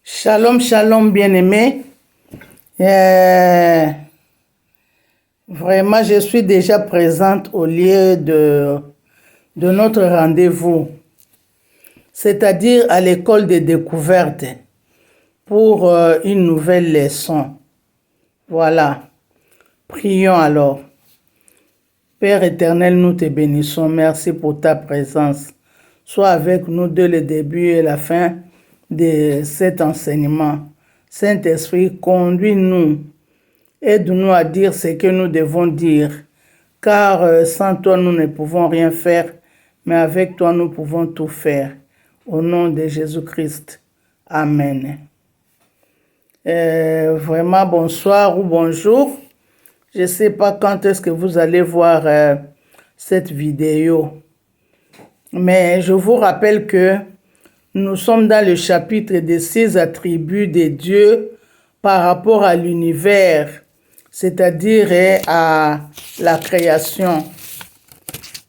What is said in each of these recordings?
Shalom, shalom, bien-aimés. Vraiment, je suis déjà présente au lieu de notre rendez-vous, c'est-à-dire à l'école des découvertes, pour une nouvelle leçon. Voilà. Prions alors. Père éternel, nous te bénissons. Merci pour ta présence. Sois avec nous dès le début et la fin de cet enseignement. Saint-Esprit, conduis-nous. Aide-nous à dire ce que nous devons dire, car sans toi, nous ne pouvons rien faire, mais avec toi, nous pouvons tout faire. Au nom de Jésus-Christ. Amen. Vraiment, bonsoir ou bonjour. Je ne sais pas quand est-ce que vous allez voir cette vidéo, mais je vous rappelle que nous sommes dans le chapitre des 6 attributs de Dieu par rapport à l'univers, c'est-à-dire à la création.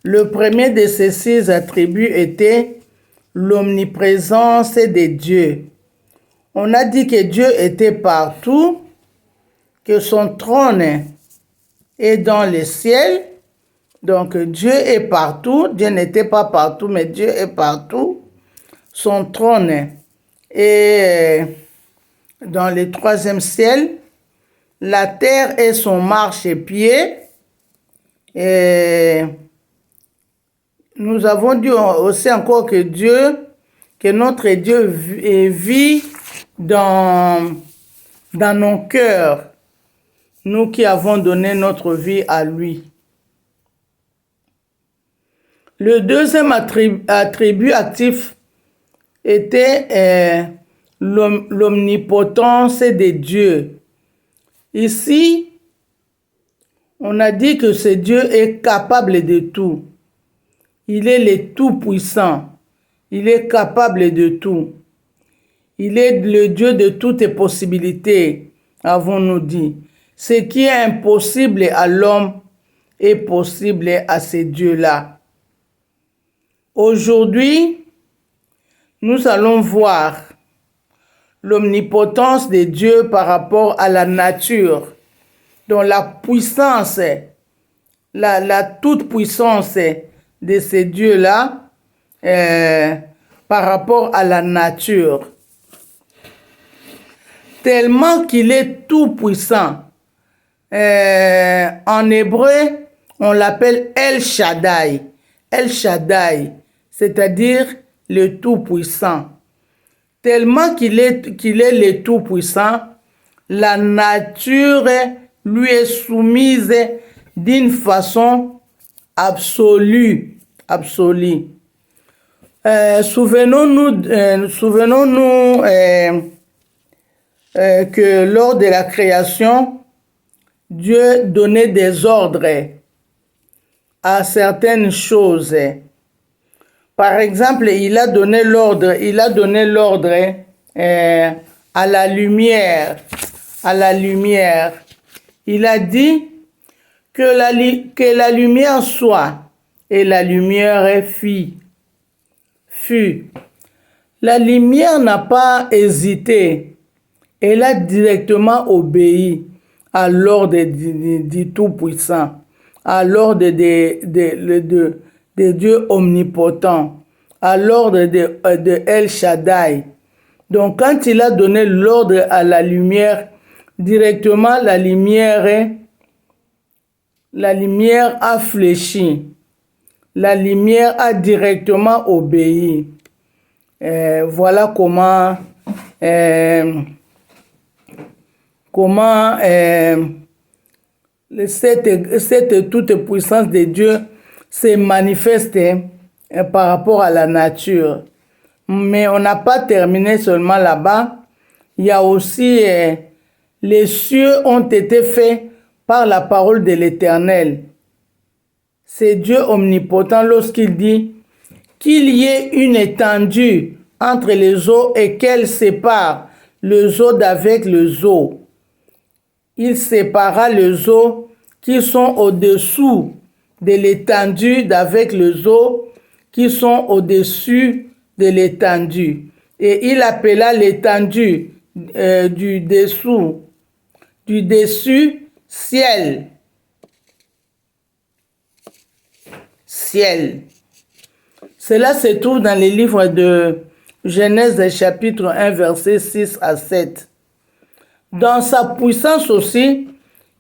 Le premier de ces 6 attributs était l'omniprésence de Dieu. On a dit que Dieu était partout, que son trône est dans le ciel. Donc Dieu est partout. Dieu n'était pas partout, mais Dieu est partout. Son trône est dans le 3e ciel. La terre est son marchepied. Et nous avons dit aussi encore que notre Dieu vit dans nos cœurs, nous qui avons donné notre vie à lui. Le deuxième attribut actif était l'omnipotence de Dieu. Ici, on a dit que ce Dieu est capable de tout. Il est le Tout-Puissant. Il est capable de tout. Il est le Dieu de toutes possibilités, avons-nous dit. Ce qui est impossible à l'homme est possible à ce Dieu-là. Aujourd'hui, nous allons voir l'omnipotence de Dieu par rapport à la nature, dont la puissance, la toute-puissance de ce Dieu-là par rapport à la nature. Tellement qu'il est tout-puissant. En hébreu, on l'appelle El Shaddai. El Shaddai, c'est-à-dire le tout-puissant. Tellement qu'il est le tout-puissant, la nature lui est soumise d'une façon absolue. Souvenons-nous que lors de la création, Dieu donnait des ordres à certaines choses. Par exemple, il a donné l'ordre à la lumière. Il a dit que la lumière soit, et la lumière fut. La lumière n'a pas hésité. Elle a directement obéi à l'ordre du Tout-Puissant, à l'ordre de Dieu omnipotent, à l'ordre de El Shaddai. Donc quand il a donné l'ordre à la lumière, directement la lumière a fléchi. La lumière a directement obéi. Voilà comment cette toute puissance de Dieu se manifeste par rapport à la nature. Mais on n'a pas terminé seulement là-bas. Il y a aussi les cieux ont été faits par la parole de l'Éternel. C'est Dieu omnipotent lorsqu'il dit qu'il y ait une étendue entre les eaux et qu'elle sépare les eaux d'avec les eaux. Il sépara les eaux qui sont au-dessous de l'étendue d'avec les eaux qui sont au-dessus de l'étendue. et il appela l'étendue du dessus ciel. Ciel. Cela se trouve dans les livres de Genèse chapitre 1 versets 6 à 7. Dans sa puissance aussi,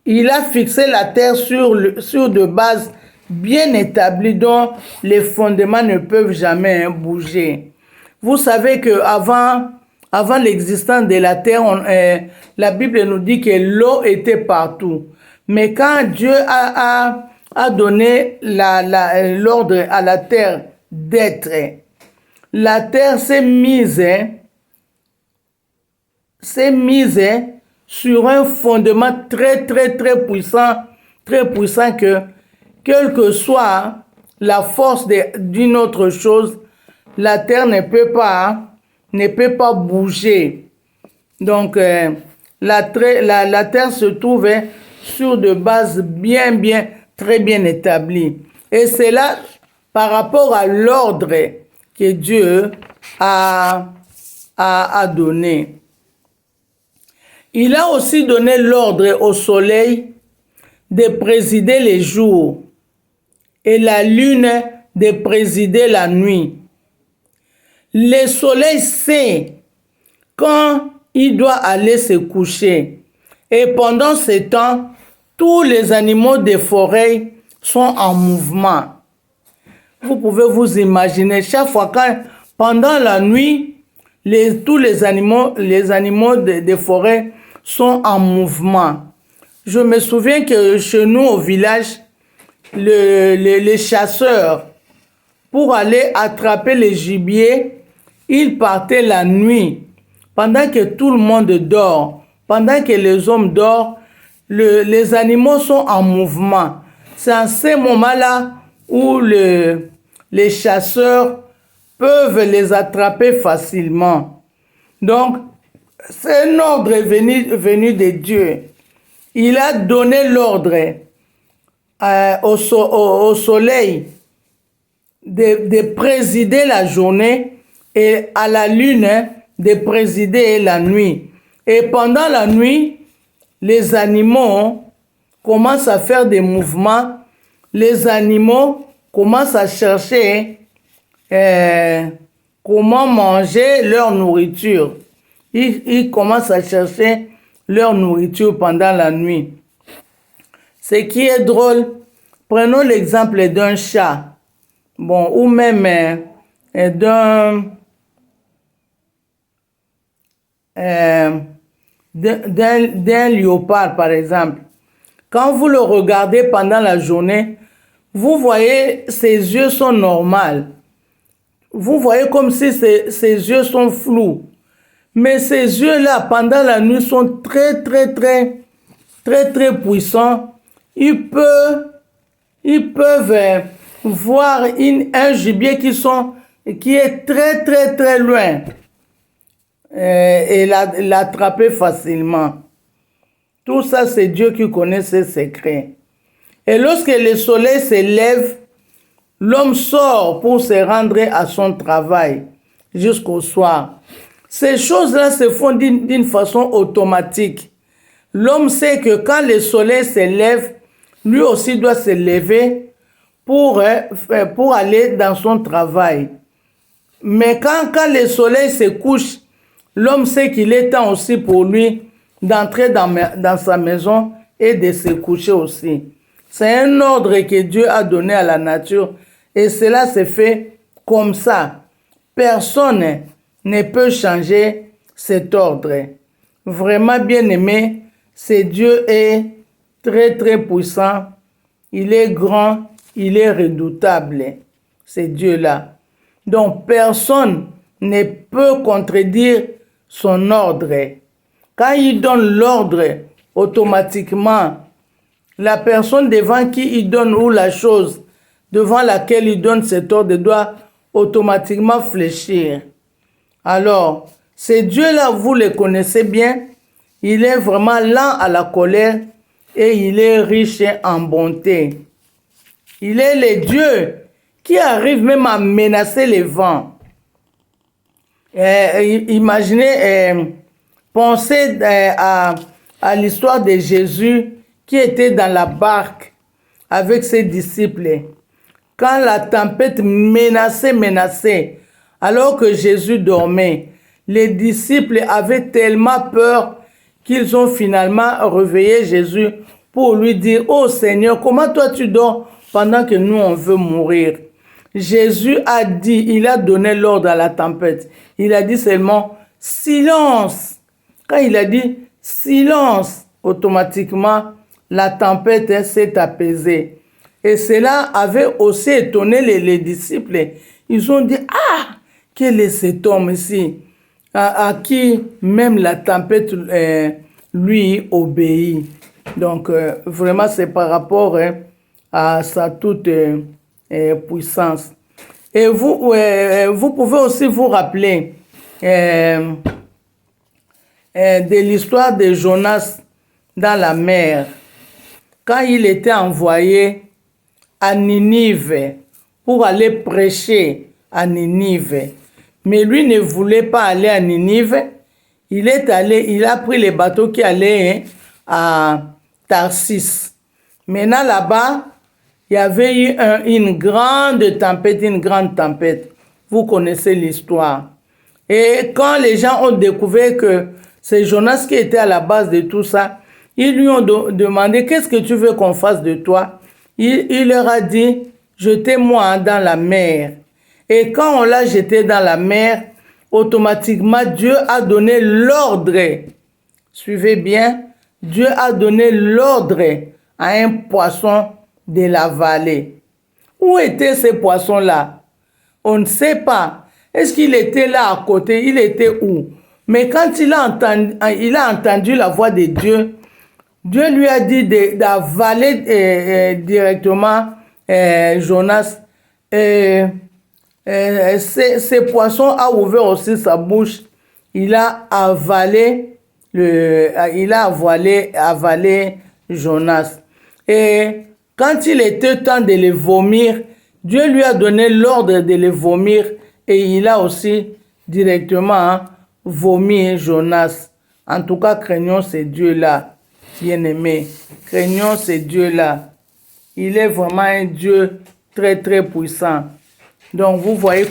il a fixé la terre sur de bases bien établies dont les fondements ne peuvent jamais bouger. Vous savez que avant l'existence de la terre, la Bible nous dit que l'eau était partout. Mais quand Dieu a donné l'ordre à la terre d'être, la terre s'est mise sur un fondement très puissant que, quelle que soit la force d'une autre chose, la terre ne peut pas bouger. Donc, la terre se trouve sur de bases très bien établies. Et c'est là, par rapport à l'ordre que Dieu a donné. Il a aussi donné l'ordre au soleil de présider les jours et la lune de présider la nuit. Le soleil sait quand il doit aller se coucher. Et pendant ce temps, tous les animaux des forêts sont en mouvement. Vous pouvez vous imaginer, chaque fois pendant la nuit, tous les animaux des forêts sont en mouvement. Je me souviens que chez nous au village, les chasseurs, pour aller attraper les gibiers, ils partaient la nuit, pendant que tout le monde dort, pendant que les hommes dorment, les animaux sont en mouvement. C'est à ce moment-là où les chasseurs peuvent les attraper facilement. Donc, c'est un ordre venu de Dieu. Il a donné l'ordre au soleil de présider la journée et à la lune de présider la nuit. Et pendant la nuit, les animaux commencent à faire des mouvements. Les animaux commencent à chercher comment manger leur nourriture. Ils commencent à chercher leur nourriture pendant la nuit. Ce qui est drôle, prenons l'exemple d'un chat, ou même d'un léopard, par exemple. Quand vous le regardez pendant la journée, vous voyez ses yeux sont normaux. Vous voyez comme si ses yeux sont flous. Mais ces yeux-là, pendant la nuit, sont très puissants. Ils peuvent voir un gibier qui est très loin et l'attraper facilement. Tout ça, c'est Dieu qui connaît ses secrets. Et lorsque le soleil se lève, l'homme sort pour se rendre à son travail jusqu'au soir. Ces choses-là se font d'une façon automatique. L'homme sait que quand le soleil se lève, lui aussi doit se lever pour aller dans son travail. Mais quand le soleil se couche, l'homme sait qu'il est temps aussi pour lui d'entrer dans sa maison et de se coucher aussi. C'est un ordre que Dieu a donné à la nature et cela se fait comme ça. Personne ne peut changer cet ordre. Vraiment bien aimé, c'est Dieu est très puissant. Il est grand, il est redoutable. C'est Dieu-là. Donc personne ne peut contredire son ordre. Quand il donne l'ordre, automatiquement, la personne devant qui il donne ou la chose devant laquelle il donne cet ordre doit automatiquement fléchir. Alors, ce Dieu-là, vous le connaissez bien, il est vraiment lent à la colère et il est riche en bonté. Il est le Dieu qui arrive même à menacer les vents. Imaginez, pensez à l'histoire de Jésus qui était dans la barque avec ses disciples. Quand la tempête menaçait, alors que Jésus dormait, les disciples avaient tellement peur qu'ils ont finalement réveillé Jésus pour lui dire, « Oh Seigneur, comment toi tu dors pendant que nous on veut mourir ?» Jésus a dit, il a donné l'ordre à la tempête. Il a dit seulement, « Silence !» Quand il a dit, « Silence !» automatiquement, la tempête s'est apaisée. Et cela avait aussi étonné les disciples. Ils ont dit, « Ah, quel est cet homme ici à qui même la tempête lui obéit. » Donc, vraiment, c'est par rapport à sa toute puissance. Et vous pouvez aussi vous rappeler de l'histoire de Jonas dans la mer. Quand il était envoyé à Ninive pour aller prêcher à Ninive. Mais lui ne voulait pas aller à Ninive. Il a pris les bateaux qui allaient à Tarsis. Maintenant là-bas, il y avait eu une grande tempête. Vous connaissez l'histoire. Et quand les gens ont découvert que c'est Jonas qui était à la base de tout ça, ils lui ont demandé, qu'est-ce que tu veux qu'on fasse de toi? Il leur a dit, jetez-moi dans la mer. Et quand on l'a jeté dans la mer, automatiquement, Dieu a donné l'ordre. Suivez bien, Dieu a donné l'ordre à un poisson de l'avaler. Où étaient ces poissons-là? On ne sait pas. Est-ce qu'il était là à côté? Il était où? Mais quand il a entendu la voix de Dieu, Dieu lui a dit d'avaler directement Jonas. Ces poissons a ouvert aussi sa bouche. Il a avalé Jonas. Et quand il était temps de les vomir, Dieu lui a donné l'ordre de les vomir et il a aussi directement vomi Jonas. En tout cas, craignons ce Dieu-là, bien-aimé. Craignons ce Dieu-là. Il est vraiment un Dieu très, très puissant. Donc, vous voyez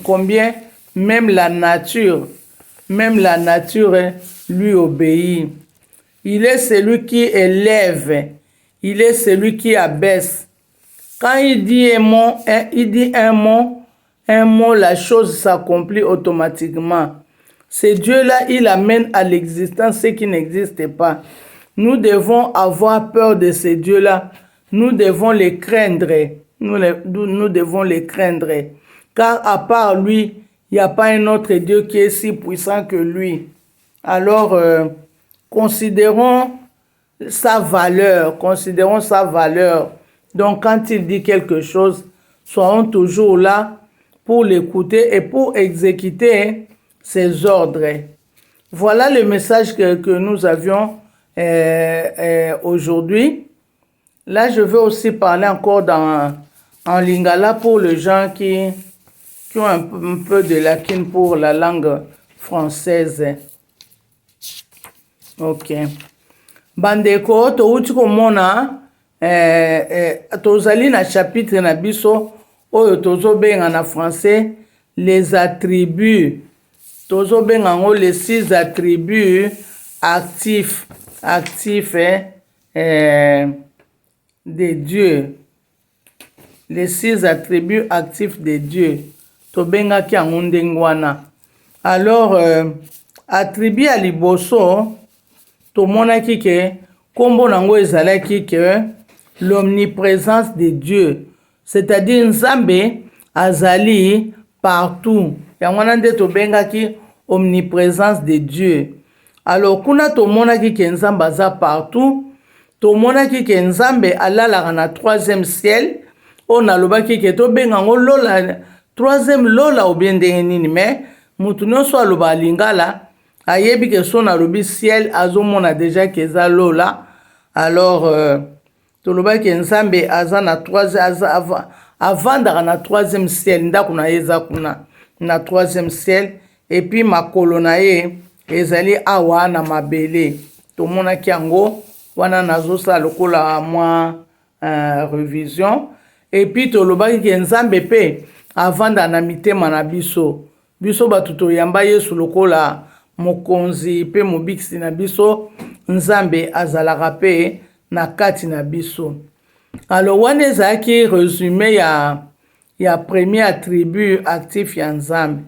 combien même la nature lui obéit. Il est celui qui élève. Il est celui qui abaisse. Quand il dit un mot, la chose s'accomplit automatiquement. Ce Dieu-là, il amène à l'existence ce qui n'existe pas. Nous devons avoir peur de ce Dieu-là. Nous devons les craindre. Nous devons les craindre. Car à part lui, il n'y a pas un autre Dieu qui est si puissant que lui. Alors, considérons sa valeur. Donc, quand il dit quelque chose, soyons toujours là pour l'écouter et pour exécuter ses ordres. Voilà le message que nous avions aujourd'hui. Là, je vais aussi parler encore en lingala pour les gens qui ont un peu de lacune pour la langue française. Ok. Bandeko, touti komona tozali na chapitre na biso oyo tozobenga na français les attributs. Tozobenga ngo les 6 attributs actifs de Dieu. Les 6 attributs actifs de Dieu. Tobenga ki yango ndenge wana. Alors, attribut ya liboso, tomonaki ke kombo nango ezalaki ke l'omniprésence de Dieu. C'est-à-dire Nzambe azali partout. Yango wana nde tobengaki omniprésence de Dieu. Alors, kuna tomonaki ke Nzambe aza partout. Tomonaki ke Nzambe alalaka na 3e ciel. On alobaki ke tobengango lola 3e lola ou bien ndenge nini, mais mutu nyonso aloba alingala ayebi ke so nalobi ciel azomona déjà ke eza lola. Alors tolobaki Nzambe aza na avandaka na 3e ciel, ndako na ye eza kuna na 3e ciel. et puis makolo na ye ezali awa na mabele tomonaki yango wana nazosala lokola mwa révision et puis tolobaki ke nzambe pe avanda na mitema na biso bato toyamba Yesu lokola mokonzi pe mobikisi na biso nzambe azalaka pe na kati na biso. Alors wana ezalaki résumé ya premier attribut actif ya nzambe.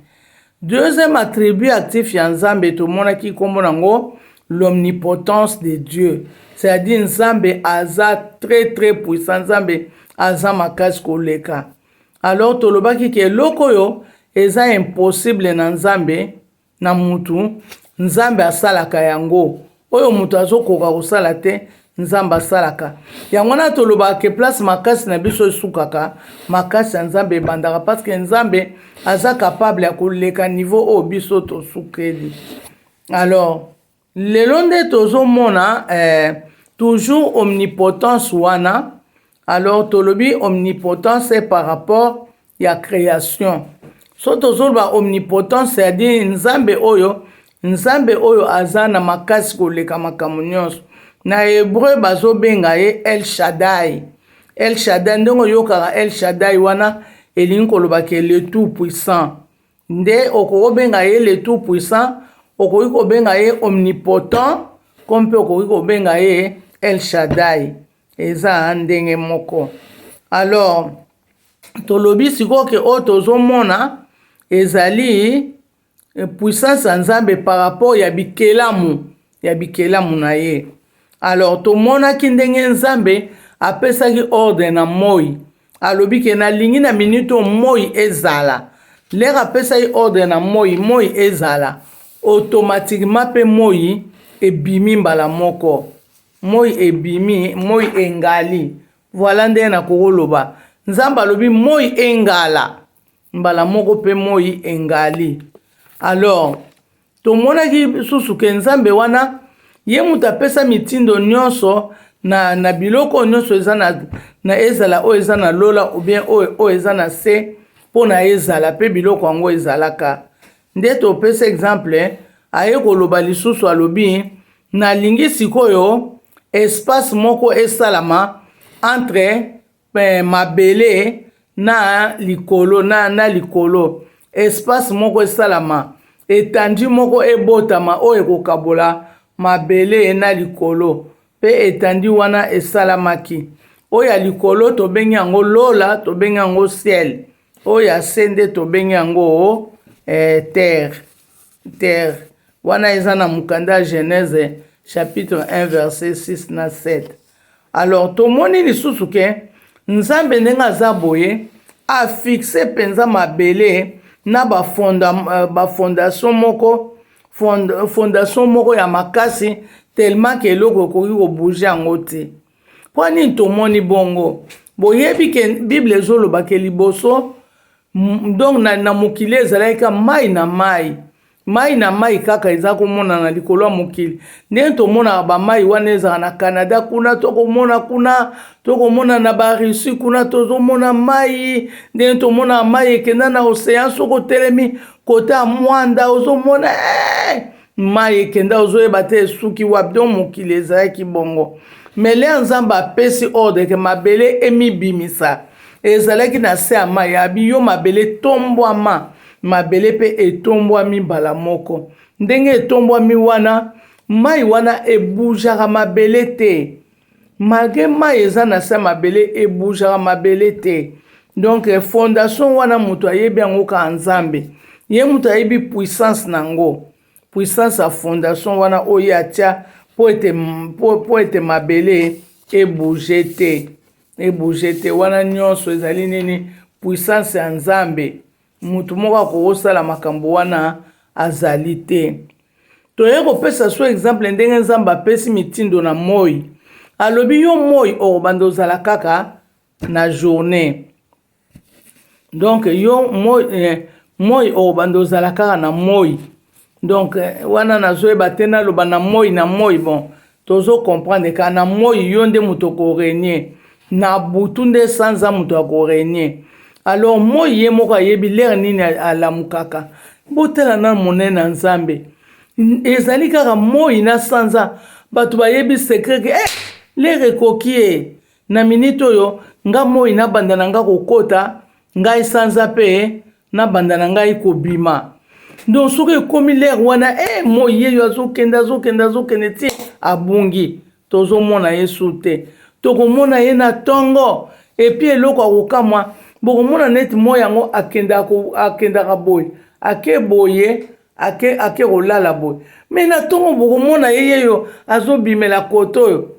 Deuxième attribut actif ya nzambe tomonaki kombo nango l'omnipotence de Dieu, c'est-à-dire nzambe aza très très puissant, nzambe aza makasi koleka. Alors tolobaki ke eloko oyo eza impossible na nzambe na mutu, nzambe asalaka yango. Oyo mutu azokoka kosala te, nzambe asalaka. Yango na tolobaka ke place makasi na biso esukaka, makasi ya nzambe ebandaka parce que nzambe aza capable ya koleka niveau oyo biso tosukeli. Alors lelo nde tozomona toujours omnipotence wana. Alors tolobi omnipotence est par rapport ya création. So tozoloba omnipotence c'est-à-dire nzambe oyo aza na makasi koleka makambo nyonso. Na hébreu bazobenga ye El Shaddai. El Shaddai ndongo yokaka El Shaddai wana elingi koloba ke le tout puissant. Nde okobenga ye le tout puissant, okoki kobenga ye omnipotent, comme pe okoki kobenga ye El Shaddai. Eza ndenge moko. Alors tolobi sikoyo ke oyo tozomona ezali puissance ya nzambe par rapport ya bikelamu na ye. Alors tomonaki ndenge nzambe apesaki ordre na moi, alobi ke nalingi na minute moi ezala. Lere apesaki ordre na moi ezala, automatiquement pe moi ebimi mbala moko. Moi ebimi, moi engali. Voilà ndenge na kokoloba. Nzambe alobi moi engala, mbala moko pe moi engali. Alors tomonaki susu ke nzambe wana ye mutu apesa mitindo nyonso na biloko nyonso eza na ezala oyo eza na lola ou bien oyo eza na se mpo na ezala pe biloko yango ezalaka. Nde topesa exemple aye koloba lisusu alobi nalingi sikoyo espace moko esalama entre mabele na likolo na likolo. Espace moko esalama, etandi moko ebotama oyo ekokabola mabele na likolo. Pe etandi wana esalamaki. Oyo ya likolo tobengi yango lola, tobengi yango ciel. Oyo ya sende tobengi yango terre. Wana eza na mukanda Genèse chapitre 1 verset 6 na 7. Alors tomoni lisusu ke nzambe ndenge aza boye a fixe penza mabele na fondation moko ya makasi tellement ke eloko ekoki kobouge yango te. Mpo nini tomoni bongo? Boyebi ke Bible ezoloba ke liboso donc na mokili ezalaki ka mai na mai kaka eza komona na likolo ya mokili. Ndenge tomonaka bamai wana ezala na Canada kuna, tokomona na Russie kuna, tozomona mai. Ndenge tomonaka mai ekenda na océan, soko telemi kota ya mwanda ozomona mai ekenda ozoyeba te esuki wapi. Donc mokili ezalaki bongo. Mais le nzambe apesi ordre ke mabele emibimisa ezalaki na se ya mai, abi yo mabele tombwama. Mabele pe etombwami mbala moko. Ndenge etombwami wana, mai wana ebujaka mabele te. Malgré mai eza na se mabele ebujaka mabele te. Donc fondation wana mutu ayebi yango ka nzambe. Ye mutu ayebi puissance nango. Puissance ya fondation wana oyo atia po ete mabele ebuje te. Wana nyonso ezali nini? Puissance ya nzambe. Mutu moko akosala makambo wana azali te. Toye kopesa so exemple ndenge nzambe apesi mitindo na moi. Alobi yo moi okobanda ozala kaka na journée. Donc yo moi okobanda ozala kaka na moi. Donc wana nazoyeba te naloba na moi bon. Tozo comprendre ka na moi yo nde mutu okorenie. Na butu nde sanza mutu akorenie. Alors moi ye moko ayebi lere nini alamukaka. botala na monene na nzambe ezali kaka moi na sanza bato bayebi secret ke lere ekoki na minute oyo nga moi nabanda na nga kokota ngai sanza mpe nabanda na ngai kobima donc soki ekomi lere wana moi yeyo azokende ti abungi tozomona ye su te tokomona ye na ntongo epuis eloko akokamwa bokomona neti moi yango akendaka boye ake boye ake kolala boye me na ntongo bokomona ye yeyo azobimela kote oyo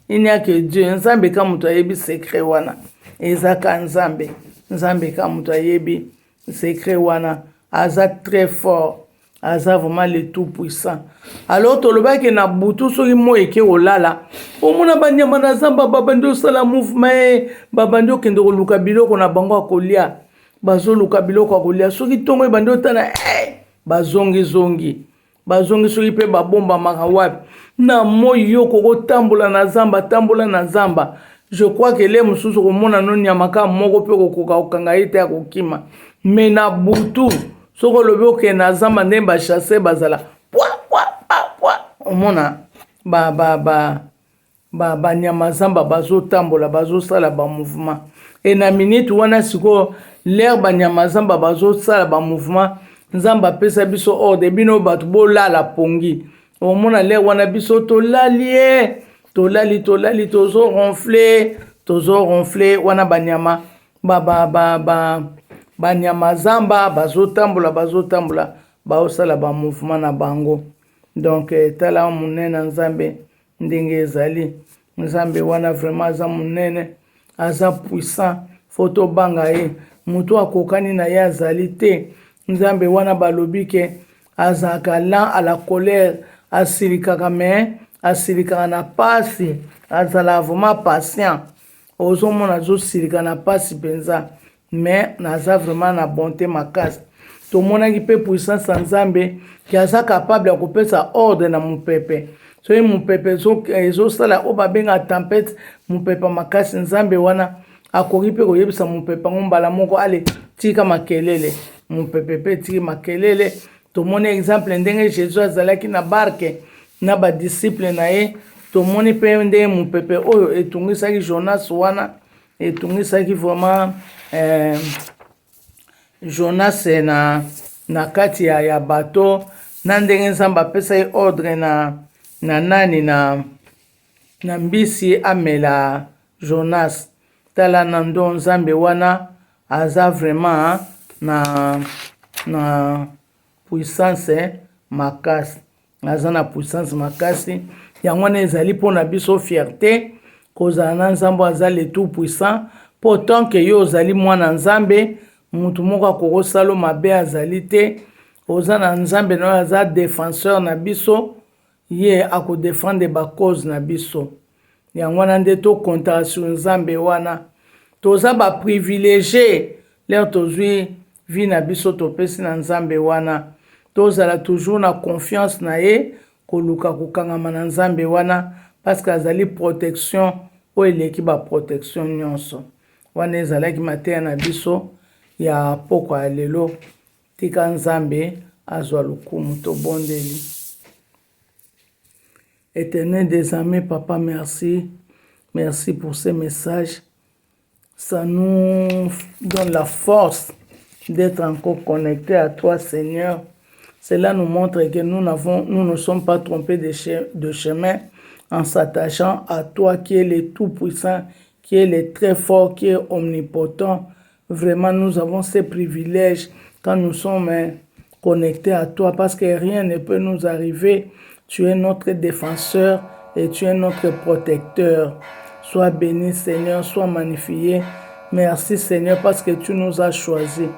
iniake dieu nzambe ka moto ayebi secret wana eza ka nzambe ka moto ayebi secret wana aza très fort aza vraiment le tout puissant alors tolobaki na butu soki moi eke kolala omona banyama na zamba babandi osala mouvement babandi okende koluka biloko na bango ya kolia bazoluka biloko ya kolia soki ntongo ebandi otana bazongi soki mpe babombamaka wapi na moi yo kokotambola na zamba tambola na zamba je crois que le mosusu komona no nyamaka moko mpe kokoka kokanga ye te ya kokima me na butu soki olobi okende na zamba ndenge bachasse bazala omona banyama zamba bazotambola bazosala bamouvement e na minute wana sikoyo lere banyama zamba bazosala bamouvement nzambe apesa biso ordre bino bato bolala pongi omona lere wana biso tolali ye tolali tozoronfle wana banyama banyama zamba bazotambola baosala bamouvement na bango donc tala monene na nzambe ndenge ezali nzambe wana vraiment aza monene aza puissant fo tobanga ye moto akokani na ye azali te nzambe wana balobi ke azalaka lent à la colère asilikaka me asilikaka na pasi azalaka vraiment patient ozomona azosilika na pasi mpenza me naza vraiment na bonté makasi tomonaki mpe puissance ya nzambe ke aza capable ya kopesa ordre na mopepe soki mopepe ezosala oyo babengaka tempete mopepe makasi nzambe wana akoki mpe koyebisa mopepe yango mbala moko ale tika makelele mopepe mpe tiki makelele tomoni exemple ndenge jésus azalaki na barke na badisciple na ye tomoni mpe ndenge mopepe oyo etungisaki jonas wana etungisaki vraiment jonas na kati ya bato na ndenge nzambe apesa ye ordre na nani na mbisi amela jonas tala na ndo nzambe wana aza vraiment na puissance makasi aza na puissance makasi yango wana ezali mpona biso fierté kozala na nzambe aza le tout puissant mpo tanke yo ozali mwana nzambe mutu moko akokosala mabe azali te oza na nzambe na oyo aza défenseur na biso ye akodefendre bacause na biso yango wana nde tokontaka sur nzambe wana toza baprivilégie lere tozwi vi na biso topesi na nzambe wana tozala toujours na confiance na ye koluka kokangama na nzambe wana parce que azali protection oyo eleki baprotection nyonso wana ezalaki mateya na biso ya poko ya lelo tika nzambe azwa lokumu tobondeli. Éternel des armées, Papa, merci. Merci pour ces messages. Ça nous donne la force d'être encore connectés à toi, Seigneur. Cela nous montre que nous ne sommes pas trompés de chemin en s'attachant à toi qui est le tout-puissant, qui est le très fort, qui est omnipotent. Vraiment, nous avons ces privilèges quand nous sommes connectés à toi parce que rien ne peut nous arriver. Tu es notre défenseur et tu es notre protecteur. Sois béni, Seigneur, sois magnifié. Merci, Seigneur, parce que tu nous as choisis.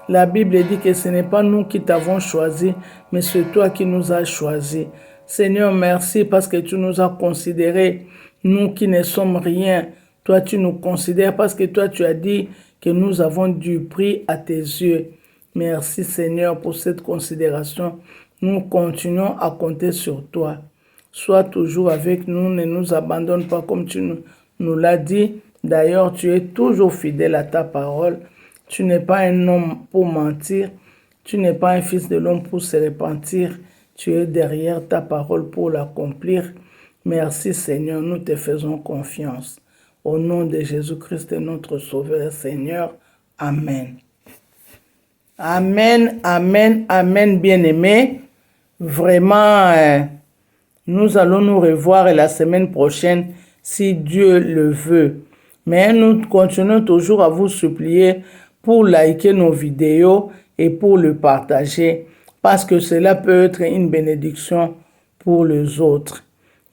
La Bible dit que ce n'est pas nous qui t'avons choisi, mais c'est toi qui nous as choisis. Seigneur, merci parce que tu nous as considérés, nous qui ne sommes rien. Toi, tu nous considères parce que toi, tu as dit que nous avons du prix à tes yeux. Merci, Seigneur, pour cette considération. Nous continuons à compter sur toi. Sois toujours avec nous, ne nous abandonne pas comme tu nous l'as dit. D'ailleurs, tu es toujours fidèle à ta parole. Tu n'es pas un homme pour mentir. Tu n'es pas un fils de l'homme pour se repentir. Tu es derrière ta parole pour l'accomplir. Merci Seigneur, nous te faisons confiance. Au nom de Jésus-Christ, notre Sauveur Seigneur. Amen. Amen, amen, amen, bien-aimés. Vraiment, nous allons nous revoir la semaine prochaine si Dieu le veut. Mais nous continuons toujours à vous supplier pour liker nos vidéos et pour le partager parce que cela peut être une bénédiction pour les autres.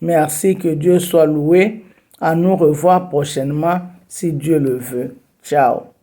Merci, que Dieu soit loué. À nous revoir prochainement si Dieu le veut. Ciao.